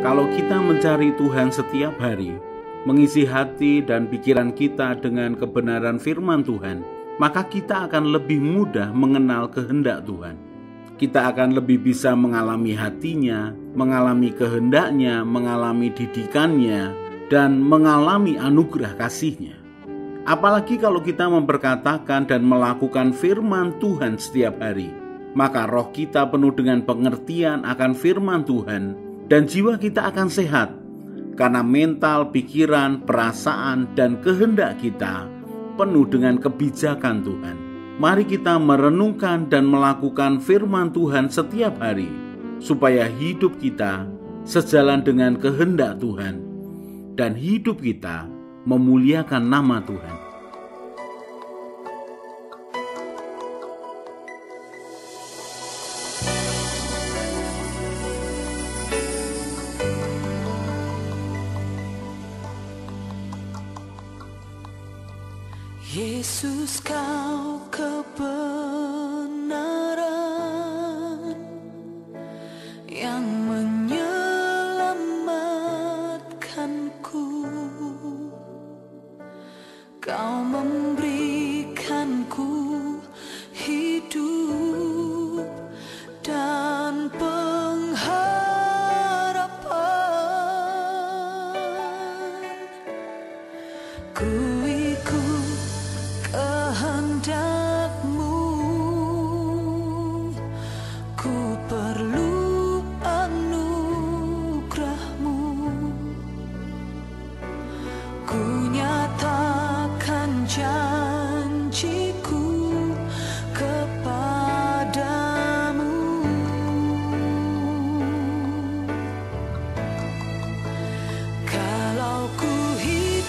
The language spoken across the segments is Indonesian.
Kalau kita mencari Tuhan setiap hari, mengisi hati dan pikiran kita dengan kebenaran firman Tuhan, maka kita akan lebih mudah mengenal kehendak Tuhan. Kita akan lebih bisa mengalami hatinya, mengalami kehendaknya, mengalami didikannya, dan mengalami anugerah kasihnya. Apalagi kalau kita memperkatakan dan melakukan firman Tuhan setiap hari, maka roh kita penuh dengan pengertian akan firman Tuhan, dan jiwa kita akan sehat, karena mental, pikiran, perasaan, dan kehendak kita penuh dengan kebijakan Tuhan. Mari kita merenungkan dan melakukan firman Tuhan setiap hari, supaya hidup kita sejalan dengan kehendak Tuhan, dan hidup kita memuliakan nama Tuhan. Yesus, Kau kebenaran yang menyelamatkanku. Kau memberikanku hidup dan pengharapan. Ku ikut kehendak-Mu, ku perlu anugerah-Mu. Ku nyatakan janjiku kepadamu. Kalau ku hidup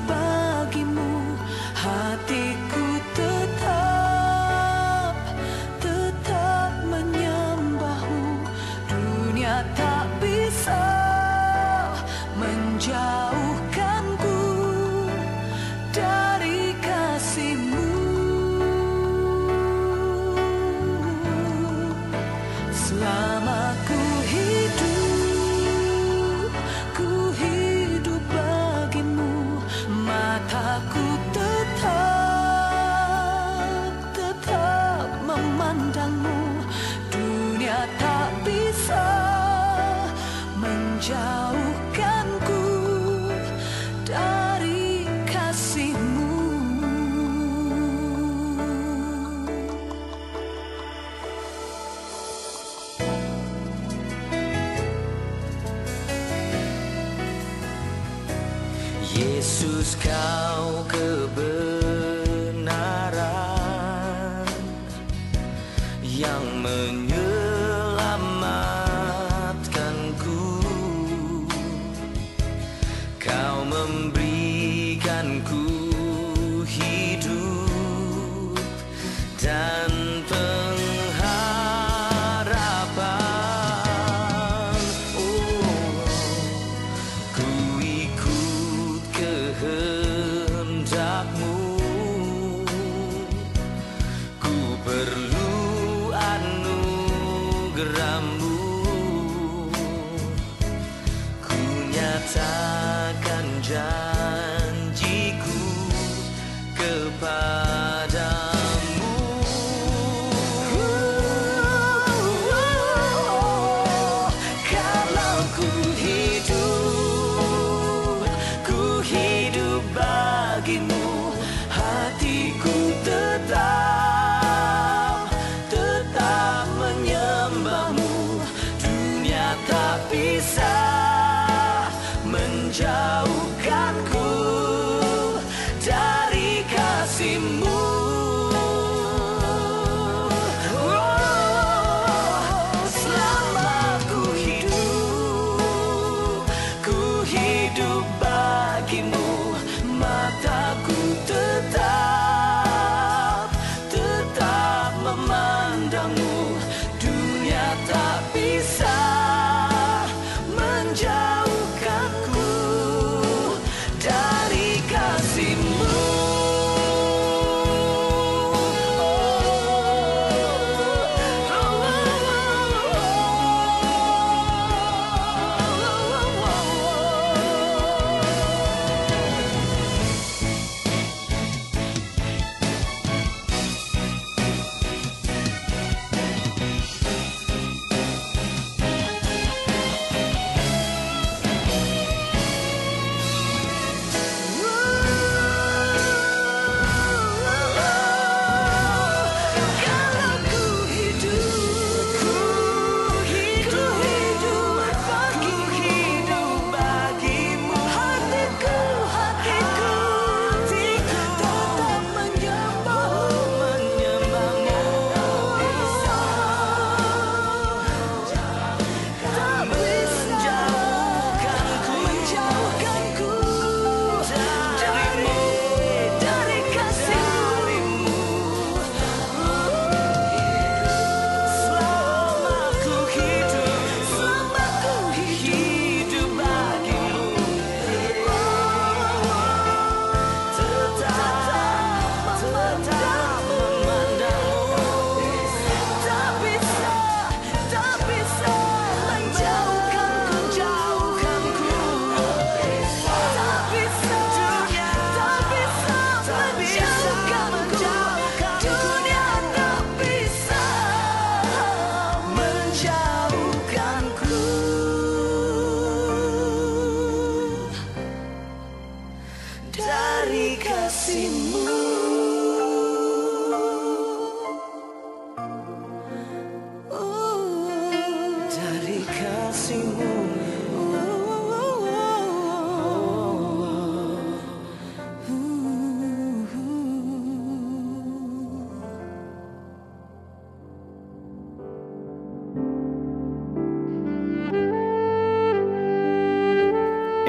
bagimu, hatiku tetap menyembah-Mu. Dunia tak bisa menjauhkanku dari kasih-Mu. Selama ku hidup bagimu, mataku tetap memandang-Mu. Dunia tak bisa menjauhkanku dari kasih-Mu. Yesus, Kau kebenaran yang menyelamatkanku. Kau memberikanku hidup dan pengharapan. Ku ikut kehendak-Mu, ku perlu anugerah-Mu. Ku nyatakan janjiku kepadamu. Kalau ku hidup bagimu, hatiku tetap menyembah-Mu. Dunia tak bisa menjauhkanku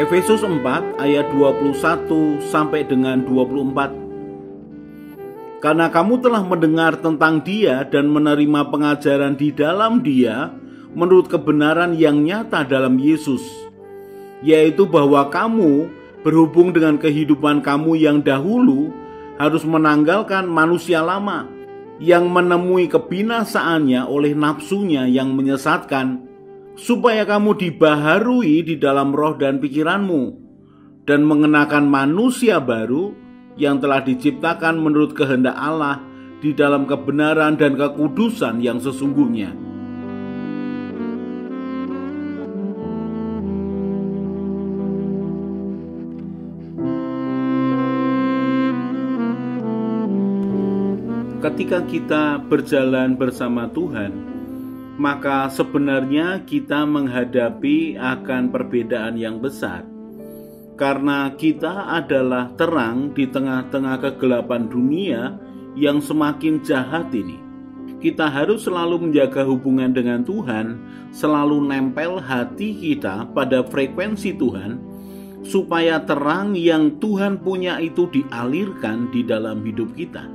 Efesus 4 ayat 21 sampai dengan 24. Karena kamu telah mendengar tentang Dia dan menerima pengajaran di dalam Dia menurut kebenaran yang nyata dalam Yesus, yaitu bahwa kamu berhubung dengan kehidupan kamu yang dahulu harus menanggalkan manusia lama yang menemui kebinasaannya oleh nafsunya yang menyesatkan, supaya kamu dibaharui di dalam roh dan pikiranmu, dan mengenakan manusia baru yang telah diciptakan menurut kehendak Allah di dalam kebenaran dan kekudusan yang sesungguhnya. Ketika kita berjalan bersama Tuhan, maka sebenarnya kita menghadapi akan perbedaan yang besar. Karena kita adalah terang di tengah-tengah kegelapan dunia yang semakin jahat ini. Kita harus selalu menjaga hubungan dengan Tuhan, selalu nempel hati kita pada frekuensi Tuhan, supaya terang yang Tuhan punya itu dialirkan di dalam hidup kita.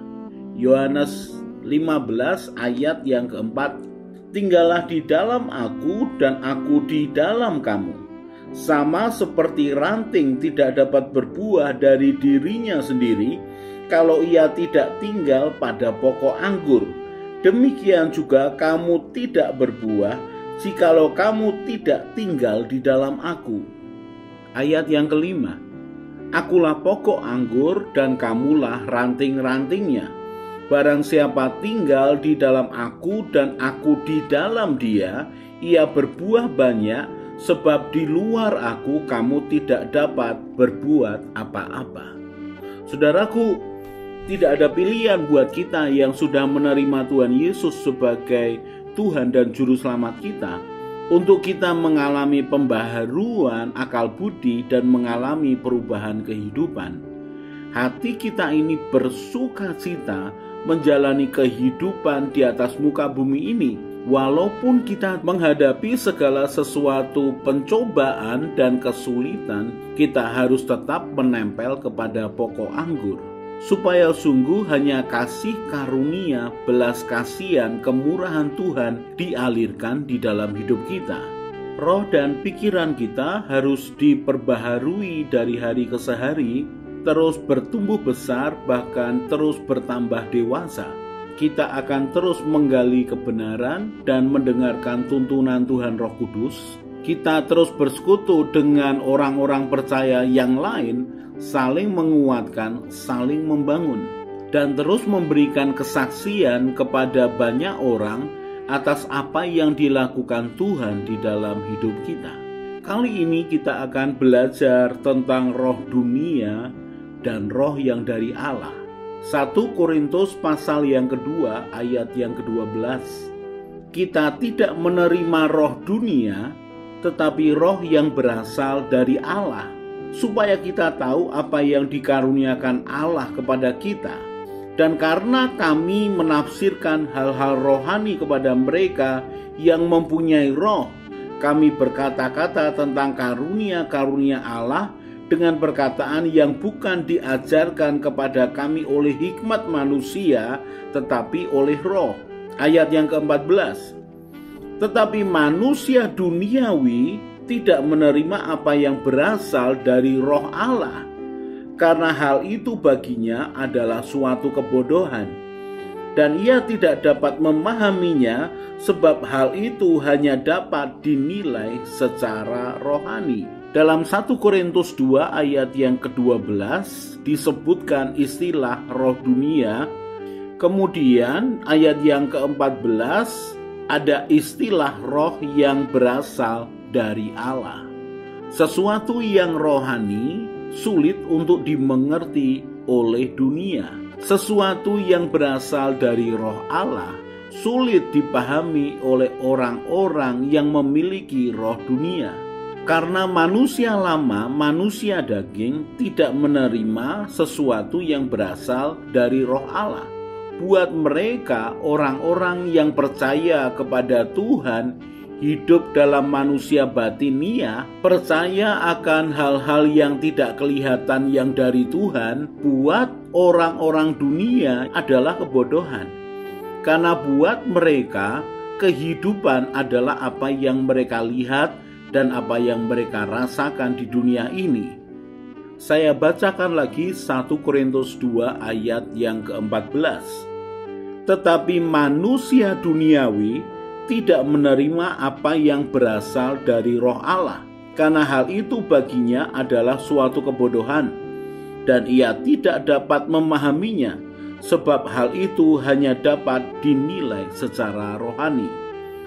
Yohanes 15 ayat yang keempat, tinggallah di dalam aku dan aku di dalam kamu. Sama seperti ranting tidak dapat berbuah dari dirinya sendiri kalau ia tidak tinggal pada pokok anggur, demikian juga kamu tidak berbuah jikalau kamu tidak tinggal di dalam aku. Ayat yang kelima, akulah pokok anggur dan kamulah ranting-rantingnya. Barang siapa tinggal di dalam aku dan aku di dalam dia, ia berbuah banyak, sebab di luar aku kamu tidak dapat berbuat apa-apa. Saudaraku, tidak ada pilihan buat kita yang sudah menerima Tuhan Yesus sebagai Tuhan dan Juru Selamat kita, untuk kita mengalami pembaharuan akal budi dan mengalami perubahan kehidupan. Hati kita ini bersukacita menjalani kehidupan di atas muka bumi ini, walaupun kita menghadapi segala sesuatu pencobaan dan kesulitan, kita harus tetap menempel kepada pokok anggur, supaya sungguh hanya kasih karunia, belas kasihan, kemurahan Tuhan dialirkan di dalam hidup kita. Roh dan pikiran kita harus diperbaharui dari hari ke hari, terus bertumbuh besar, bahkan terus bertambah dewasa. Kita akan terus menggali kebenaran dan mendengarkan tuntunan Tuhan Roh Kudus. Kita terus bersekutu dengan orang-orang percaya yang lain, saling menguatkan, saling membangun, dan terus memberikan kesaksian kepada banyak orang atas apa yang dilakukan Tuhan di dalam hidup kita. Kali ini kita akan belajar tentang roh dunia dan roh yang dari Allah. 1 Korintus pasal yang kedua ayat yang ke-12. Kita tidak menerima roh dunia, tetapi roh yang berasal dari Allah, supaya kita tahu apa yang dikaruniakan Allah kepada kita. Dan karena kami menafsirkan hal-hal rohani kepada mereka yang mempunyai roh, kami berkata-kata tentang karunia-karunia Allah dengan perkataan yang bukan diajarkan kepada kami oleh hikmat manusia, tetapi oleh roh. Ayat yang ke-14. Tetapi manusia duniawi tidak menerima apa yang berasal dari roh Allah, karena hal itu baginya adalah suatu kebodohan, dan ia tidak dapat memahaminya, sebab hal itu hanya dapat dinilai secara rohani. Dalam 1 Korintus 2 ayat yang ke-12 disebutkan istilah roh dunia. Kemudian ayat yang ke-14 ada istilah roh yang berasal dari Allah. Sesuatu yang rohani sulit untuk dimengerti oleh dunia. Sesuatu yang berasal dari roh Allah sulit dipahami oleh orang-orang yang memiliki roh dunia. Karena manusia lama, manusia daging tidak menerima sesuatu yang berasal dari roh Allah. Buat mereka, orang-orang yang percaya kepada Tuhan hidup dalam manusia batinia, percaya akan hal-hal yang tidak kelihatan yang dari Tuhan, buat orang-orang dunia adalah kebodohan. Karena buat mereka, kehidupan adalah apa yang mereka lihat dan apa yang mereka rasakan di dunia ini. Saya bacakan lagi 1 Korintus 2 ayat yang ke-14. Tetapi manusia duniawi tidak menerima apa yang berasal dari Roh Allah, karena hal itu baginya adalah suatu kebodohan, dan ia tidak dapat memahaminya, sebab hal itu hanya dapat dinilai secara rohani.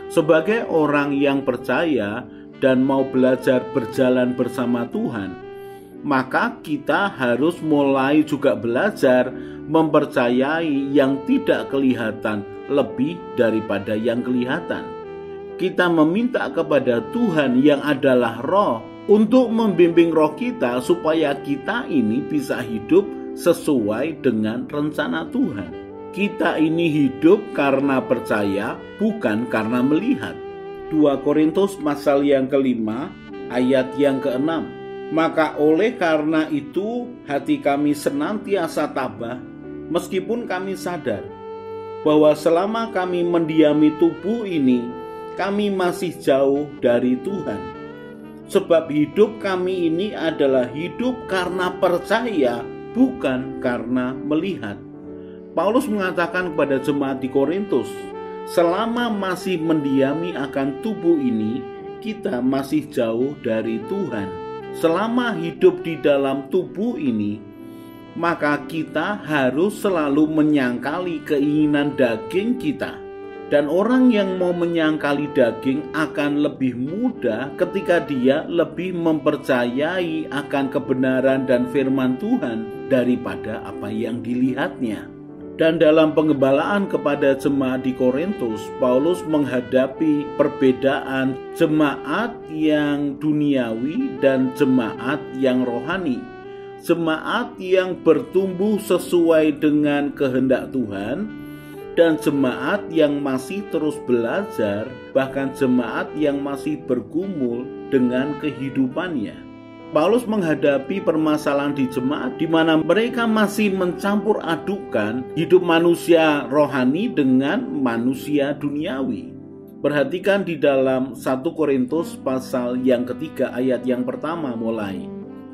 Sebagai orang yang percaya dan mau belajar berjalan bersama Tuhan, maka kita harus mulai juga belajar mempercayai yang tidak kelihatan lebih daripada yang kelihatan. Kita meminta kepada Tuhan yang adalah Roh untuk membimbing roh kita supaya kita ini bisa hidup sesuai dengan rencana Tuhan. Kita ini hidup karena percaya, bukan karena melihat. 2 Korintus pasal yang ke-5 ayat yang ke-6. Maka oleh karena itu hati kami senantiasa tabah, meskipun kami sadar bahwa selama kami mendiami tubuh ini, kami masih jauh dari Tuhan. Sebab hidup kami ini adalah hidup karena percaya, bukan karena melihat. Paulus mengatakan kepada jemaat di Korintus, selama masih mendiami akan tubuh ini, kita masih jauh dari Tuhan. Selama hidup di dalam tubuh ini, maka kita harus selalu menyangkali keinginan daging kita. Dan orang yang mau menyangkali daging akan lebih mudah ketika dia lebih mempercayai akan kebenaran dan firman Tuhan daripada apa yang dilihatnya. Dan dalam pengembalaan kepada jemaat di Korintus, Paulus menghadapi perbedaan jemaat yang duniawi dan jemaat yang rohani. Jemaat yang bertumbuh sesuai dengan kehendak Tuhan, dan jemaat yang masih terus belajar, bahkan jemaat yang masih bergumul dengan kehidupannya. Paulus menghadapi permasalahan di jemaat di mana mereka masih mencampur adukan hidup manusia rohani dengan manusia duniawi. Perhatikan di dalam 1 Korintus pasal yang ketiga ayat yang pertama mulai.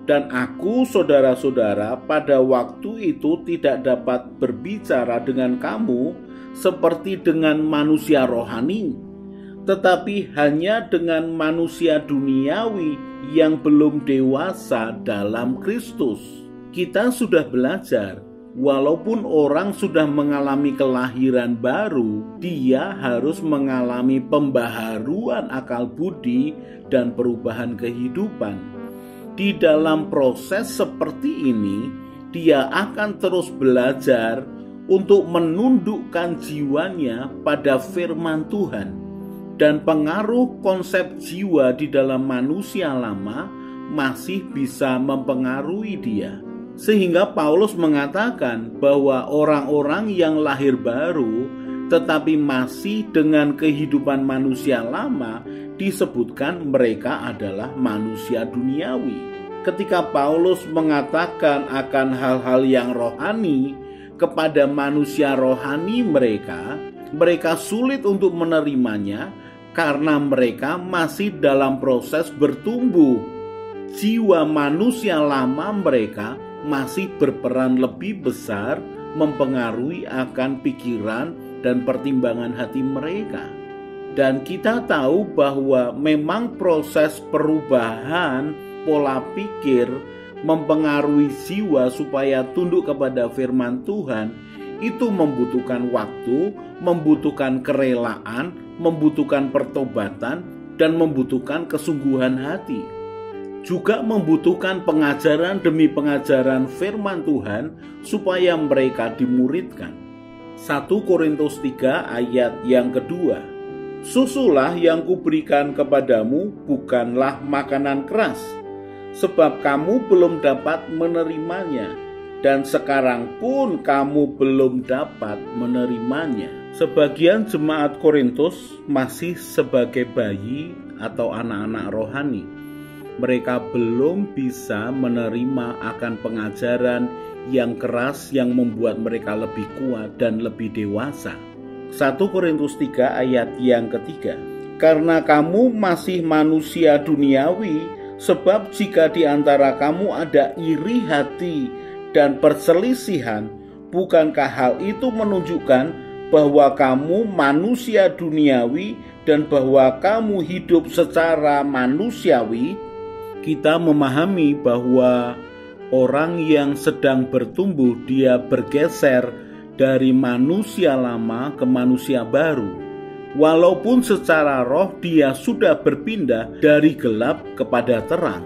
Dan aku, saudara-saudara, pada waktu itu tidak dapat berbicara dengan kamu seperti dengan manusia rohani, tetapi hanya dengan manusia duniawi yang belum dewasa dalam Kristus. Kita sudah belajar, walaupun orang sudah mengalami kelahiran baru, dia harus mengalami pembaharuan akal budi dan perubahan kehidupan. Di dalam proses seperti ini, dia akan terus belajar untuk menundukkan jiwanya pada firman Tuhan. Dan pengaruh konsep jiwa di dalam manusia lama masih bisa mempengaruhi dia. Sehingga Paulus mengatakan bahwa orang-orang yang lahir baru tetapi masih dengan kehidupan manusia lama disebutkan mereka adalah manusia duniawi. Ketika Paulus mengatakan akan hal-hal yang rohani kepada manusia rohani mereka sulit untuk menerimanya karena mereka masih dalam proses bertumbuh. Jiwa manusia lama mereka masih berperan lebih besar mempengaruhi akan pikiran dan pertimbangan hati mereka. Dan kita tahu bahwa memang proses perubahan pola pikir mempengaruhi jiwa supaya tunduk kepada firman Tuhan itu membutuhkan waktu, membutuhkan kerelaan, membutuhkan pertobatan, dan membutuhkan kesungguhan hati. Juga membutuhkan pengajaran demi pengajaran firman Tuhan supaya mereka dimuridkan. 1 Korintus 3 ayat yang kedua. Susulah yang kuberikan kepadamu bukanlah makanan keras, sebab kamu belum dapat menerimanya, dan sekarang pun kamu belum dapat menerimanya. Sebagian jemaat Korintus masih sebagai bayi atau anak-anak rohani. Mereka belum bisa menerima akan pengajaran yang keras yang membuat mereka lebih kuat dan lebih dewasa. 1 Korintus 3 ayat yang ketiga. Karena kamu masih manusia duniawi, sebab jika di antara kamu ada iri hati dan perselisihan, bukankah hal itu menunjukkan bahwa kamu manusia duniawi dan bahwa kamu hidup secara manusiawi? Kita memahami bahwa orang yang sedang bertumbuh, dia bergeser dari manusia lama ke manusia baru. Walaupun secara roh dia sudah berpindah dari gelap kepada terang,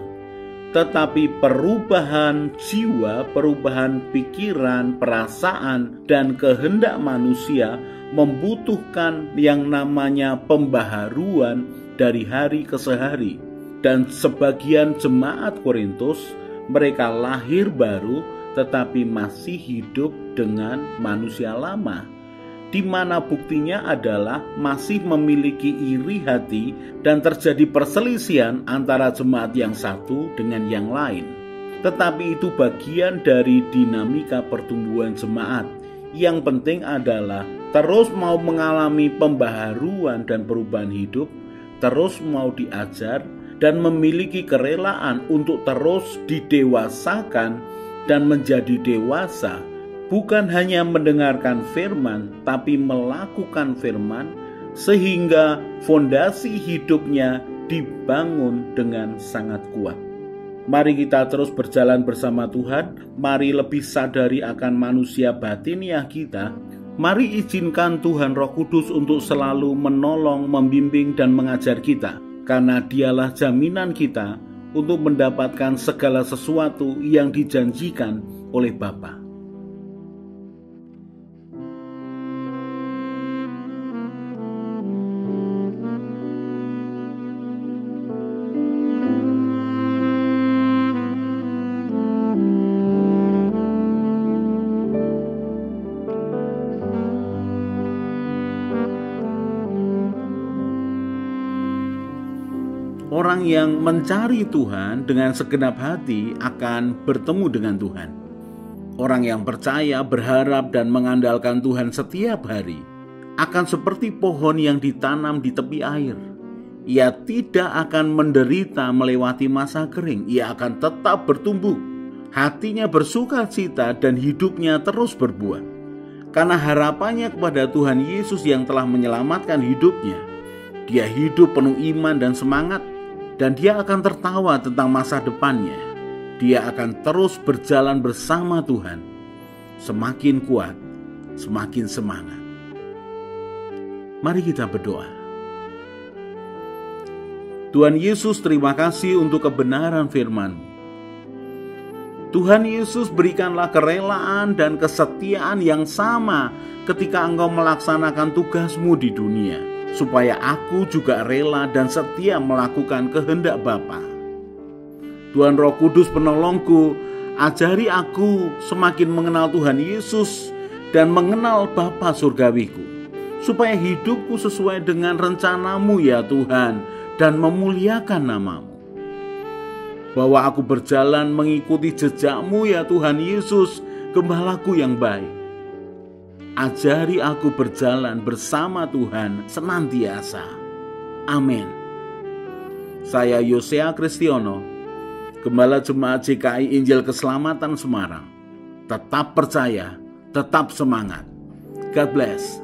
tetapi perubahan jiwa, perubahan pikiran, perasaan, dan kehendak manusia membutuhkan yang namanya pembaharuan dari hari ke hari. Dan sebagian jemaat Korintus, mereka lahir baru tetapi masih hidup dengan manusia lama, di mana buktinya adalah masih memiliki iri hati dan terjadi perselisihan antara jemaat yang satu dengan yang lain. Tetapi itu bagian dari dinamika pertumbuhan jemaat. Yang penting adalah terus mau mengalami pembaharuan dan perubahan hidup, terus mau diajar dan memiliki kerelaan untuk terus didewasakan dan menjadi dewasa. Bukan hanya mendengarkan firman, tapi melakukan firman, sehingga fondasi hidupnya dibangun dengan sangat kuat. Mari kita terus berjalan bersama Tuhan. Mari lebih sadari akan manusia batiniah kita. Mari izinkan Tuhan Roh Kudus untuk selalu menolong, membimbing, dan mengajar kita, karena Dialah jaminan kita untuk mendapatkan segala sesuatu yang dijanjikan oleh Bapa. Orang yang mencari Tuhan dengan segenap hati akan bertemu dengan Tuhan. Orang yang percaya, berharap, dan mengandalkan Tuhan setiap hari akan seperti pohon yang ditanam di tepi air. Ia tidak akan menderita melewati masa kering. Ia akan tetap bertumbuh. Hatinya bersukacita dan hidupnya terus berbuah. Karena harapannya kepada Tuhan Yesus yang telah menyelamatkan hidupnya. Dia hidup penuh iman dan semangat. Dan dia akan tertawa tentang masa depannya. Dia akan terus berjalan bersama Tuhan. Semakin kuat, semakin semangat. Mari kita berdoa. Tuhan Yesus, terima kasih untuk kebenaran firman-Mu. Tuhan Yesus, berikanlah kerelaan dan kesetiaan yang sama ketika Engkau melaksanakan tugas-Mu di dunia, supaya aku juga rela dan setia melakukan kehendak Bapa. Tuhan Roh Kudus penolongku, ajari aku semakin mengenal Tuhan Yesus dan mengenal Bapa surgawiku, supaya hidupku sesuai dengan rencana-Mu ya Tuhan, dan memuliakan nama-Mu. Bahwa aku berjalan mengikuti jejak-Mu ya Tuhan Yesus, Gembalaku yang baik. Ajari aku berjalan bersama Tuhan senantiasa. Amin. Saya Yosea Kristiono, Gembala Jemaat JKI Injil Keselamatan Semarang. Tetap percaya, tetap semangat. God bless.